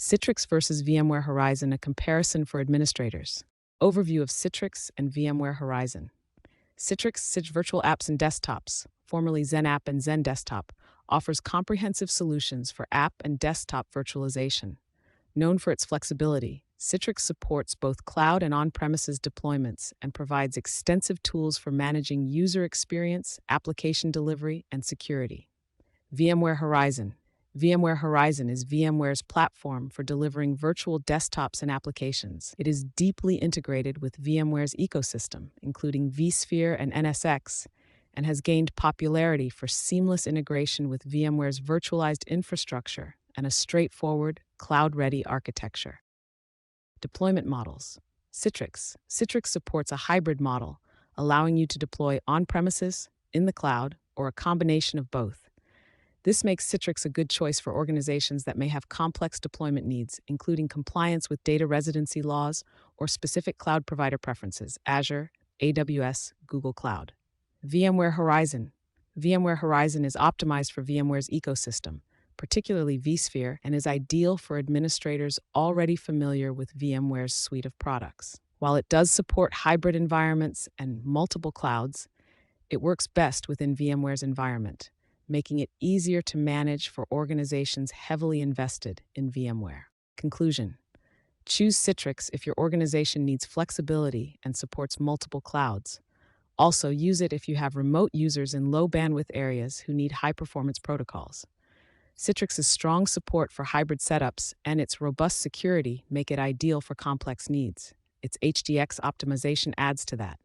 Citrix versus VMware Horizon, a comparison for administrators. Overview of Citrix and VMware Horizon. Citrix Virtual Apps and Desktops, formerly XenApp and XenDesktop, offers comprehensive solutions for app and desktop virtualization. Known for its flexibility, Citrix supports both cloud and on-premises deployments and provides extensive tools for managing user experience, application delivery, and security. VMware Horizon. VMware Horizon is VMware's platform for delivering virtual desktops and applications. It is deeply integrated with VMware's ecosystem, including vSphere and NSX, and has gained popularity for seamless integration with VMware's virtualized infrastructure and a straightforward, cloud-ready architecture. Deployment models. Citrix supports a hybrid model, allowing you to deploy on-premises, in the cloud, or a combination of both. This makes Citrix a good choice for organizations that may have complex deployment needs, including compliance with data residency laws or specific cloud provider preferences, Azure, AWS, Google Cloud. VMware Horizon. VMware Horizon is optimized for VMware's ecosystem, particularly vSphere, and is ideal for administrators already familiar with VMware's suite of products. While it does support hybrid environments and multiple clouds, it works best within VMware's environment, making it easier to manage for organizations heavily invested in VMware. Conclusion: choose Citrix if your organization needs flexibility and supports multiple clouds. Also, use it if you have remote users in low-bandwidth areas who need high-performance protocols. Citrix's strong support for hybrid setups and its robust security make it ideal for complex needs. Its HDX optimization adds to that.